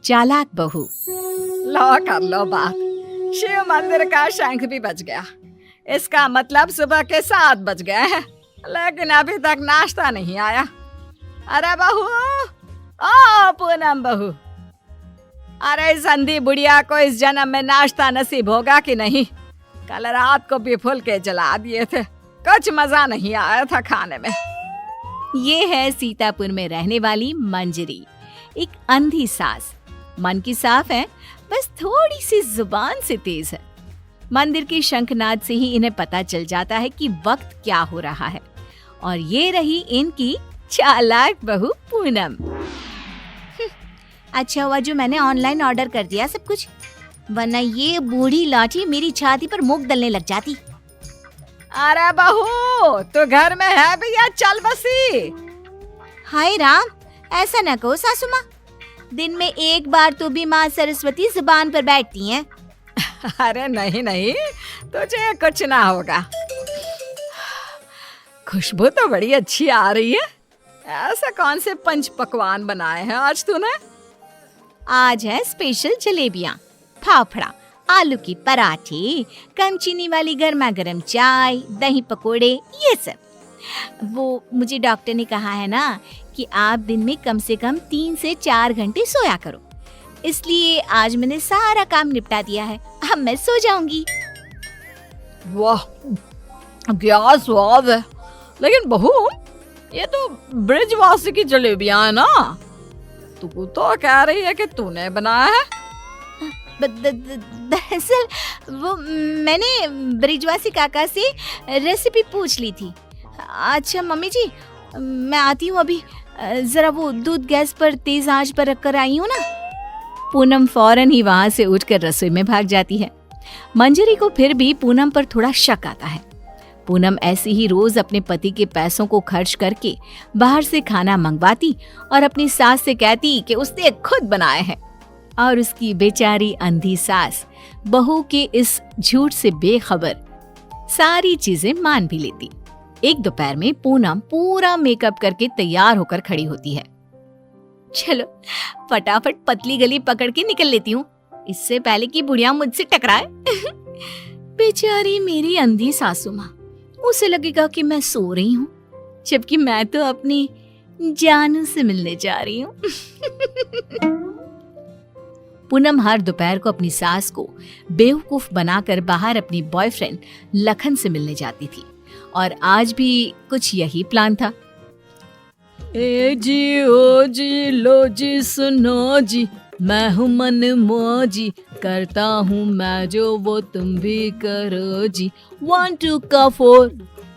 चालाक बहू। लो कर लो बात, शिव मंदिर का शंख भी बज गया। इसका मतलब सुबह के 7 बज गए हैं, लेकिन अभी तक नाश्ता नहीं आया। अरे बहू, ओ पूनम बहू, अरे इस अंधी बुढ़िया को इस जन्म में नाश्ता नसीब होगा कि नहीं? कल रात को भी फुलके जला दिए थे, कुछ मजा नहीं आया था खाने में। ये है सीतापुर में रहने वाली मंजरी, एक अंधी सास। मन की साफ है, बस थोड़ी सी जुबान से तेज है। मंदिर के शंखनाद से ही इन्हें पता चल जाता है कि वक्त क्या हो रहा है। और ये रही इनकी चालाक बहू पूनम। अच्छा हुआ जो मैंने ऑनलाइन ऑर्डर कर दिया सब कुछ, वरना ये बूढ़ी लाठी मेरी छाती पर मुक दलने लग जाती। अरे बहू, तू घर में है भी या चल बसी? हाय राम, ऐसा न कहो सासू माँ, दिन में एक बार तो भी माँ सरस्वती जुबान पर बैठती हैं। अरे नहीं नहीं, तुझे कुछ ना होगा। खुशबू तो बड़ी अच्छी आ रही है। ऐसा कौन से पंच पकवान बनाए हैं आज तूने? आज है स्पेशल जलेबियाँ, फाफड़ा, आलू की पराठे, कम चीनी वाली गर्मा गर्म चाय, दही पकोड़े, ये सब। वो मुझे डॉक्टर ने कहा है ना कि आप दिन में कम से कम 3 से 4 घंटे सोया करो, इसलिए आज मैंने सारा काम निपटा दिया है। अब मैं सो जाऊंगी। वाह, क्या स्वाद है। लेकिन बहू, ये तो ब्रिजवासी की जलेबियां है ना? तू तो कह रही है कि तूने बनाया है। दरअसल वो मैंने ब्रिजवासी काका से रेसिपी पूछ ली थी। अच्छा मम्मी जी, मैं आती हूँ अभी, जरा वो दूध गैस पर तेज आंच पर रख कर आई हूँ ना। पूनम फौरन ही वहां से उठकर रसोई में भाग जाती है। मंजरी को फिर भी पूनम पर थोड़ा शक आता है। पूनम ऐसे ही रोज अपने पति के पैसों को खर्च करके बाहर से खाना मंगवाती और अपनी सास से कहती कि उसने खुद बनाए हैं। और उसकी बेचारी अंधी सास बहू के इस झूठ से बेखबर सारी चीजें मान भी लेती। एक दोपहर में पूनम पूरा मेकअप करके तैयार होकर खड़ी होती है। चलो फटाफट पतली गली पकड़ के निकल लेती हूँ, इससे पहले कि बुढ़िया मुझसे टकराए। बेचारी मेरी अंधी सासू माँ, उसे लगेगा कि मैं सो रही हूँ, जबकि मैं तो अपनी जानू से मिलने जा रही हूँ। पूनम हर दोपहर को अपनी सास को बेवकूफ बनाकर बाहर अपनी बॉयफ्रेंड लखन से मिलने जाती थी, और आज भी कुछ यही प्लान था। ए जी ओ जी लो जी सुनो जी, मैं हूँ मन मौजी, करता हूँ मैं जो वो तुम भी करो जी। 1 2 का 4,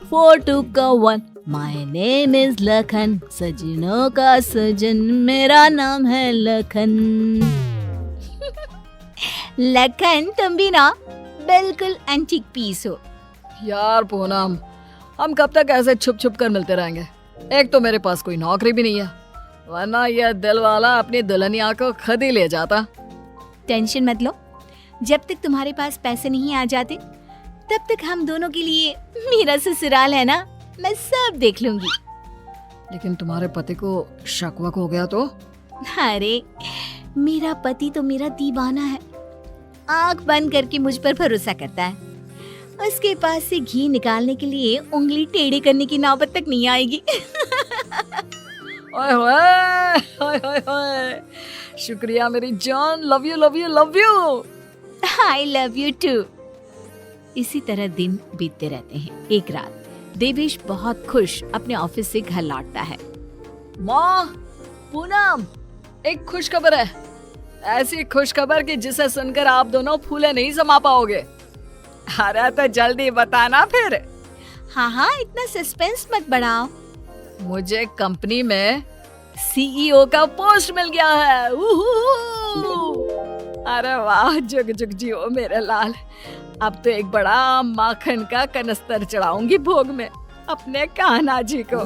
4 2 का 1, माय नेम इज लखन, सजनों का सजन मेरा नाम है लखन। लखन, तुम भी ना बिल्कुल एंटीक पीस हो। यार पूनम, हम कब तक ऐसे छुप छुप कर मिलते रहेंगे? एक तो मेरे पास कोई नौकरी भी नहीं है, वरना यह दिल वाला अपनी दुल्हनिया को खुद ही ले जाता। टेंशन मत लो, जब तक तुम्हारे पास पैसे नहीं आ जाते तब तक हम दोनों के लिए मेरा ससुराल है ना, मैं सब देख लूंगी। लेकिन तुम्हारे पति को शक वक हो गया तो? अरे मेरा पति तो मेरा दीवाना है, आंख बंद करके मुझ पर भरोसा करता है। उसके पास से घी निकालने के लिए उंगली टेढ़ी करने की नौबत तक नहीं आएगी। ओए होए, ओए होए, शुक्रिया मेरी जान, love you love you love you. I love you too. इसी तरह दिन बीतते रहते हैं। एक रात देवेश बहुत खुश अपने ऑफिस से घर लौटता है। माँ, पूनम, एक खुश खबर है। ऐसी खुश खबर कि जिसे सुनकर आप दोनों फूले नहीं समा पाओगे। अरे तो जल्दी बताना फिर। हाँ हाँ, इतना सस्पेंस मत बढ़ाओ। मुझे कंपनी में सीईओ का पोस्ट मिल गया है। अरे वाह, जुग जुग जियो मेरे लाल। अब तो एक बड़ा माखन का कनस्तर चढ़ाऊंगी भोग में अपने कान्हा जी को।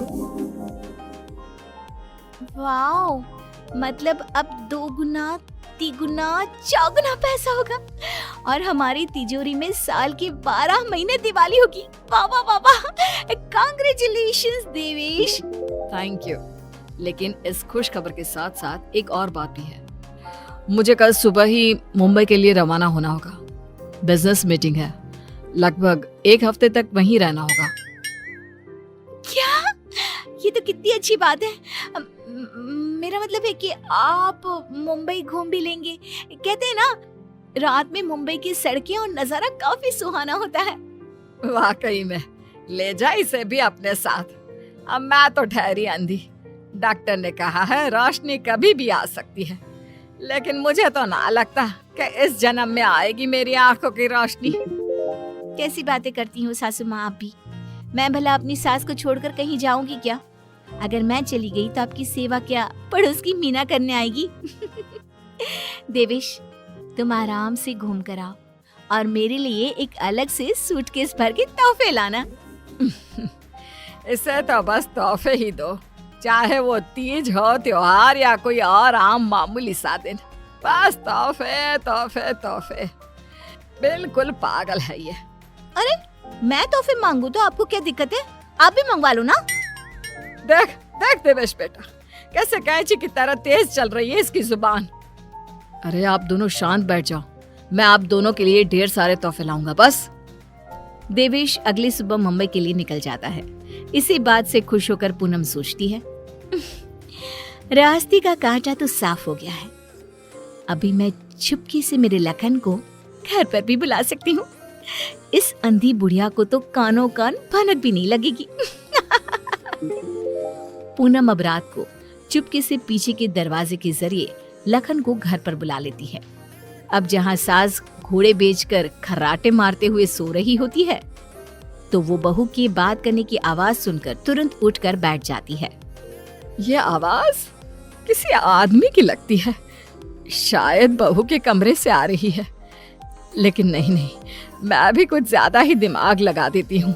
वाओ, मतलब अब 2 गुना 3 गुना 4 गुना पैसा होगा और हमारी तिजोरी में साल के 12 महीने दिवाली होगी। वाह वाह वाह वाह, कांग्रेचुलेशंस देवेश। Thank you. लेकिन इस खुश खबर के साथ साथ एक और बात भी है। मुझे कल सुबह ही मुंबई के लिए रवाना होना होगा। बिजनेस मीटिंग है, लगभग 1 हफ्ते तक वहीं रहना होगा। क्या? ये तो कितनी अच्छी बात है। मेरा मतलब है कि आप मुंबई घूम भी लेंगे। कहते हैं ना, रात में मुंबई की सड़कें और नजारा काफी सुहाना होता है। वाकई में, ले जा इसे भी अपने साथ। अब मैं तो ठहरी अंधी। डॉक्टर ने कहा है रोशनी कभी भी आ सकती है, लेकिन मुझे तो ना लगता कि इस जन्म में आएगी मेरी आंखों की रोशनी। कैसी बातें करती हो सासू माँ आप भी। मैं भला अपनी सास को छोड़कर कहीं जाऊंगी क्या? अगर मैं चली गई तो आपकी सेवा क्या पड़ोस की मीना करने आएगी? देवेश, तुम आराम से घूम कर आओ और मेरे लिए एक अलग से सूटकेस भर के तोहफे लाना। इसे तो बस तोहफे ही दो, चाहे वो तीज हो, त्योहार या कोई और आम मामूली सा दिन। बस तोहफे तोहफे तोहफे। बिल्कुल पागल है ये। अरे मैं तोहफे मांगू तो आपको क्या दिक्कत है? आप भी मंगवा लो ना। देख देख देवेश बेटा, कैसे कैंची की तरह तेज चल रही है इसकी जुबान। अरे आप दोनों शांत बैठ जाओ, मैं आप दोनों के लिए ढेर सारे तोहफे लाऊंगा बस। देवेश अगली सुबह मुंबई के लिए निकल जाता है। इसी बात से खुश होकर पूनम सोचती है, रास्ते का कांटा तो साफ हो गया है। अभी मैं चुपके से मेरे लखन को घर पर भी बुला सकती हूँ। इस अंधी बुढ़िया को तो कानों कान भनक भी नहीं लगेगी। पूनम अब रात को चुपके से पीछे के दरवाजे के जरिए लखन को घर पर बुला लेती है। अब जहाँ सास घोड़े बेचकर खर्राटे मारते हुए सो रही होती है, तो वो बहू की बात करने की आवाज सुनकर तुरंत उठकर बैठ जाती है। ये आवाज किसी आदमी की लगती है, शायद बहू के कमरे से आ रही है। लेकिन नहीं, मैं भी कुछ ज्यादा ही दिमाग लगा देती हूँ।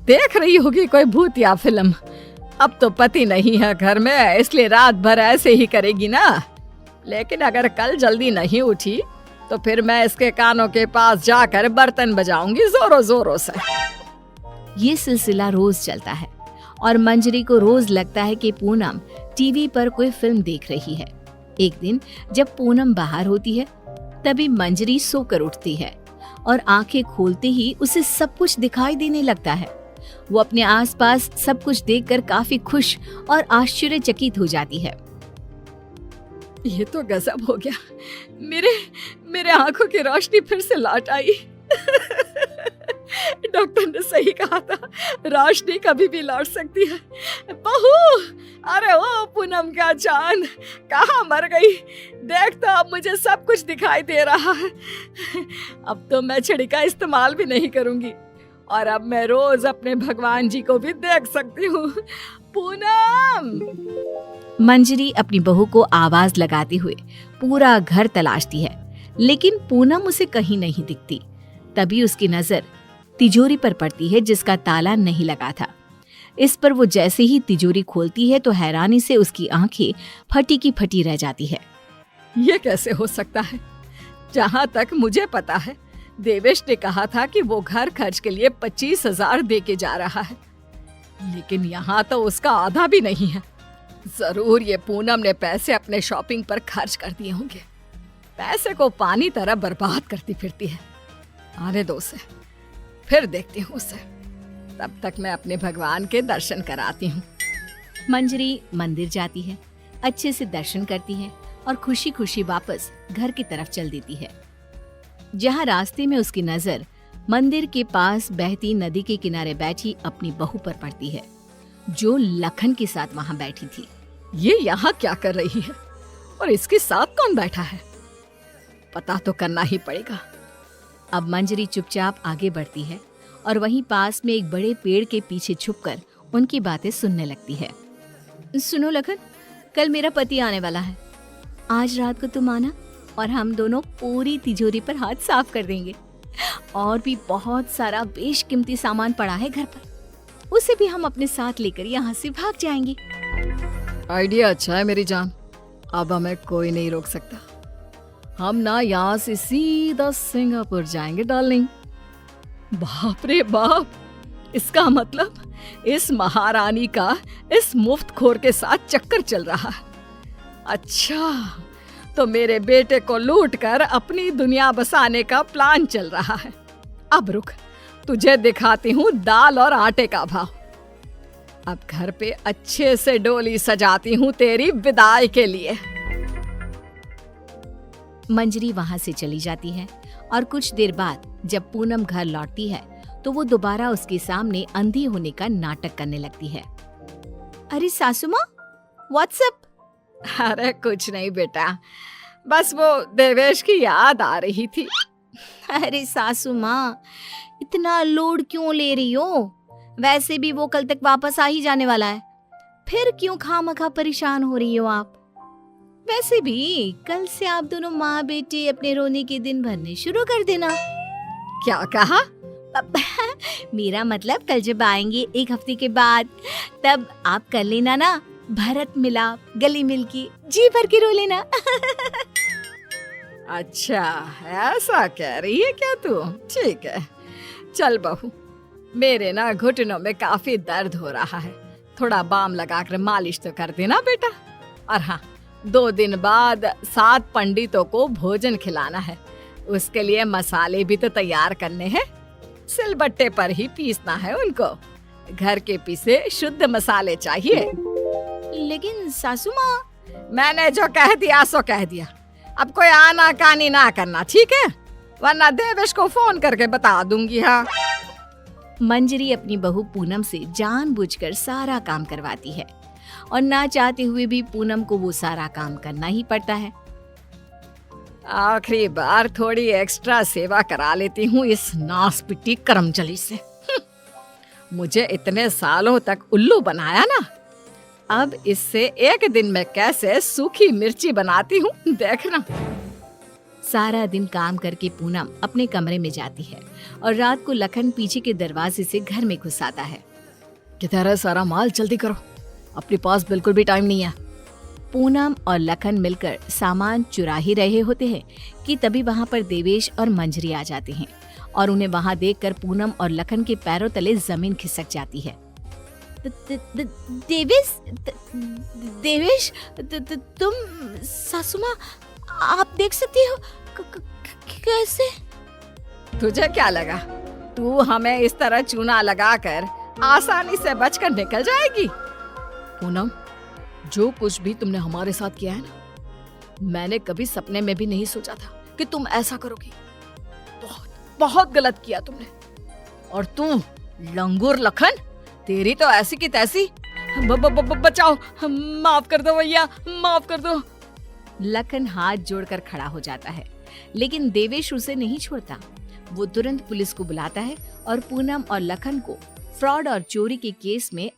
देख रही होगी कोई भूत या फिल्म। अब तो पति नहीं है घर में, इसलिए रात भर ऐसे ही करेगी ना। लेकिन अगर कल जल्दी नहीं उठी तो फिर मैं इसके कानों के पास जाकर बर्तन बजाऊंगी जोरों जोरों से। ये सिलसिला रोज चलता है और मंजरी को रोज लगता है कि पूनम टीवी पर कोई फिल्म देख रही है। एक दिन जब पूनम बाहर होती है, तभी मंजरी सोकर उठती है और आंखें खोलते ही उसे सब कुछ दिखाई देने लगता है। वो अपने आसपास सब कुछ देखकर काफी खुश और आश्चर्यचकित हो जाती है। ये तो गजब हो गया, मेरे आंखों की रोशनी फिर से लौट आई। डॉक्टर ने सही कहा था, रोशनी कभी भी लौट सकती है। बहू, अरे ओ पूनम का चांद, कहाँ मर गई? देख तो अब मुझे सब कुछ दिखाई दे रहा है। अब तो मैं छड़ी का इस्तेमाल भी नहीं करूंगी और अब मैं रोज अपने भगवान जी को भी देख सकती हूँ। पूनम! मंजरी अपनी बहू को आवाज लगाते हुए पूरा घर तलाशती है, लेकिन पूनम उसे कहीं नहीं दिखती। तभी उसकी नजर तिजोरी पर पड़ती है जिसका ताला नहीं लगा था। इस पर वो जैसे ही तिजोरी खोलती है तो हैरानी से उसकी आंखें फटी की फटी रह जाती है। ये कैसे हो सकता है? जहाँ तक मुझे पता है, देवेश ने कहा था कि वो घर खर्च के लिए 25,000 दे के जा रहा है, लेकिन यहाँ तो उसका आधा भी नहीं है। जरूर ये पूनम ने पैसे अपने शॉपिंग पर खर्च कर दिए होंगे। पैसे को पानी तरह बर्बाद करती फिरती है। आने दो उसे, फिर देखती हूँ उसे। तब तक मैं अपने भगवान के दर्शन कराती हूँ। मंजरी मंदिर जाती है, अच्छे से दर्शन करती है और खुशी खुशी वापस घर की तरफ चल देती है। जहाँ रास्ते में उसकी नजर मंदिर के पास बहती नदी के किनारे बैठी अपनी बहू पर पड़ती है, जो लखन के साथ वहाँ बैठी थी। ये यहाँ क्या कर रही है और इसके साथ कौन बैठा है? पता तो करना ही पड़ेगा। अब मंजरी चुपचाप आगे बढ़ती है और वहीं पास में एक बड़े पेड़ के पीछे छुपकर उनकी बातें सुनने लगती है। सुनो लखन, कल मेरा पति आने वाला है। आज रात को तुम आना और हम दोनों पूरी तिजोरी पर हाथ साफ कर देंगे। और भी बहुत सारा बेशकीमती सामान पड़ा है घर पर, उसे भी हम अपने साथ लेकर यहाँ से भाग जाएंगे। आइडिया अच्छा है मेरी जान, अब हमें कोई नहीं रोक सकता। हम ना यहाँ से सीधा सिंगापुर जाएंगे डार्लिंग। बाप रे बाप, इसका मतलब इस महारानी का इस मुफ्तखोर के साथ चक्कर चल रहा है। अच्छा, तो मेरे बेटे को लूट कर अपनी दुनिया बसाने का प्लान चल रहा है। अब रुक, तुझे दिखाती हूँ दाल और आटे का भाव। अब घर पे अच्छे से डोली सजाती हूँ तेरी विदाई के लिए। मंजरी वहां से चली जाती है और कुछ देर बाद जब पूनम घर लौटती है तो वो दोबारा उसके सामने अंधी होने का नाटक करने लगती है। अरे सासू माँ, व्हाट्सएप? अरे कुछ नहीं बेटा, बस वो देवेश की याद आ रही थी। अरे सासू माँ, इतना लोड क्यों ले रही हो? वैसे भी वो कल तक वापस आ ही जाने वाला है, फिर क्यों खामखा परेशान हो रही हो आप? वैसे भी कल से आप दोनों माँ बेटे अपने रोने के दिन भरने शुरू कर देना। क्या कहा? मेरा मतलब कल जब आएंगे 1 हफ्ते के बाद, तब आप कर लेना ना भरत मिलाप, गली मिलके जी भर के रो लेना। अच्छा, ऐसा कह रही है क्या तू? ठीक है, चल बहू, मेरे ना घुटनों में काफी दर्द हो रहा है, थोड़ा बाम लगाकर मालिश तो कर देना बेटा। और हाँ, 2 दिन बाद 7 पंडितों को भोजन खिलाना है, उसके लिए मसाले भी तो तैयार करने हैं। सिलबट्टे पर ही पीसना है उनको, घर के पिसे शुद्ध मसाले चाहिए। लेकिन सासू माँ, मैंने जो कह दिया सो कह दिया, अब कोई आना कानी ना करना, ठीक है? वरना देवेश को फोन करके बता दूंगी। हाँ। मंजरी अपनी बहू पूनम से जानबूझकर सारा काम करवाती है और ना चाहते हुए भी पूनम को वो सारा काम करना ही पड़ता है। आखिरी बार थोड़ी एक्स्ट्रा सेवा करा लेती हूँ इस नासपिटी कर्मचली से। मुझे इतने सालों तक उल्लू बनाया ना, अब इससे एक दिन में कैसे सूखी मिर्ची बनाती हूँ देखना। सारा दिन काम करके पूनम अपने कमरे में जाती है और रात को लखन पीछे के दरवाजे से घर में घुस आता है। किधर है सारा माल? जल्दी करो, अपने पास बिल्कुल भी टाइम नहीं है। पूनम और लखन मिलकर सामान चुरा ही रहे होते हैं कि तभी वहां पर देवेश और मंजरी आ जाते हैं और उन्हें वहां देखकर पूनम और लखन के पैरों तले जमीन खिसक जाती है। देवेश, देवेश, तुम? सासू माँ, आप देख सकती हो? कैसे? तुझे क्या लगा तू हमें इस तरह चूना लगाकर आसानी से बचकर निकल जाएगी? पूनम, जो कुछ भी तुमने हमारे साथ किया है ना, मैंने कभी सपने में भी नहीं सोचा था कि तुम ऐसा करोगी। बहुत बहुत गलत किया तुमने। और तू लंगूर लखन, तेरी तो ऐसी की तैसी। बचाओ, माफ कर दो भैया, माफ कर दो। लखन हाथ जोड़कर खड़ा हो जाता है, लेकिन देवेश उसे नहीं छोड़ता। वो तुरंत पुलिस को बुलाता है और पूनम और लखन को फ्रॉड और चोरी के केस में